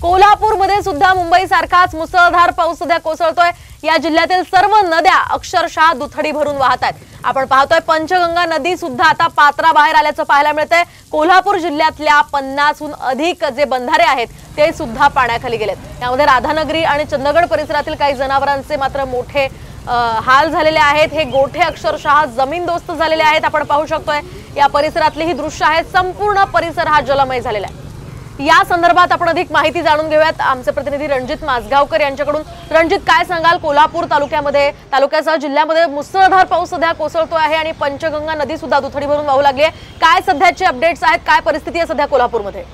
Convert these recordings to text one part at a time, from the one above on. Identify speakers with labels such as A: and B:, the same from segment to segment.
A: कोल्हापूरमध्ये सुद्धा मुंबई सारखाच मुसळधार पाऊस सध्या कोसळतोय। या जिल्ह्यातील सर्व नद्या अक्षरशः दुथडी भरून वाहत आहेत। आपण पाहतोय पंचगंगा नदी सुद्धा आता पात्राबाहेर आल्याचं पाहायला मिळतंय। कोल्हापूर जिल्ह्यातल्या 50हून अधिक जे बंधारे आहेत ते सुद्धा पाण्याखाली गेलेत। यामध्ये राधानगरी आणि चंदगड परिसरातील काही जनावरांचे मात्र मोठे हाल झालेले आहेत। हे गोठे अक्षरशः जमीनदोस्त झालेले आहेत। आपण पाहू शकतोय या परिसरातली ही दृश्य आहेत। संपूर्ण परिसर हा जलमय झालेला आहे। या संदर्भात आपण अधिक माहिती जाणून घेऊयात आमचे प्रतिनिधी रणजित माजगावकर यांच्याकडून। रणजित, काय सांगाल? कोल्हापूर तालुक्यासह जिल्ह्यामध्ये मुसळधार पाऊस सध्या कोसळतो आहे आणि पंचगंगा नदी सुद्धा दुथडी भरून वाहू लागली आहे। काय सध्याचे अपडेट्स आहेत? काय परिस्थिती आहे सध्या कोल्हापूरमध्ये?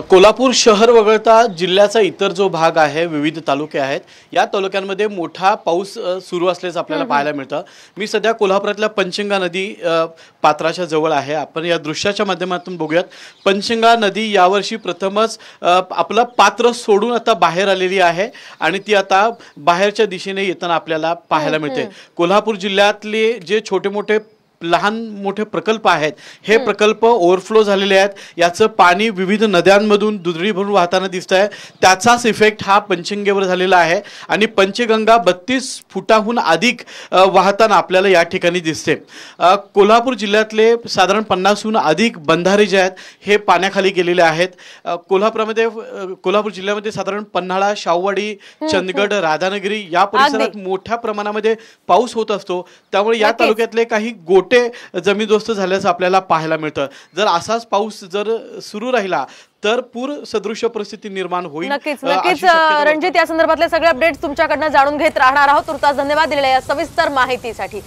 B: कोल्हापूर शहर वगळता जिल्ह्याचा इतर जो भाग आहे, विविध तालुके आहेत, या तालुक्यांमध्ये मोठा पाऊस सुरू असल्याचं आपल्याला पाहायला मिळतं। मी सध्या कोल्हापुरातल्या पंचगंगा नदी पात्राच्या जवळ आहे। आपण या दृश्याच्या माध्यमातून बघूयात। पंचगंगा नदी यावर्षी प्रथमच आपलं पात्र सोडून आता बाहेर आलेली आहे आणि ती आता बाहेरच्या दिशेने येताना आपल्याला पाहायला मिळते। कोल्हापूर जिल्ह्यातले जे छोटे मोठे लहान मोठे प्रकल्प आहेत, हे प्रकल्प ओव्हरफ्लो झालेले आहेत। याचं पाणी विविध नद्यांमधून दुथडी भरून वाहताना दिसतंय। त्याचाच इफेक्ट हा पंचगंगेवर झालेला आहे आणि पंचगंगा 32 फुटाहून अधिक वाहताना आपल्याला या ठिकाणी दिसते। कोल्हापूर जिल्ह्यातले साधारण 50हून अधिक बंधारे जे आहेत हे पाण्याखाली गेलेले आहेत। कोल्हापूर जिल्ह्यामध्ये साधारण पन्हाळा, शाहूवाडी, चंदगड, राधानगरी या परिसरात मोठ्या प्रमाणामध्ये पाऊस होत असतो। त्यामुळे या तालुक्यातले काही गोठे जमीनदोस्त झाल्याचं आपल्याला पाहायला मिळतं। जर असाच पाऊस जर सुरू राहिला तर पूर सदृश्य परिस्थिती निर्माण होईल।
A: नक्कीच रणजित, या संदर्भातले सगळे अपडेट्स तुमच्याकडनं जाणून घेत राहणार आहोत। तुर्तास धन्यवाद दिलेल्या या सविस्तर माहितीसाठी।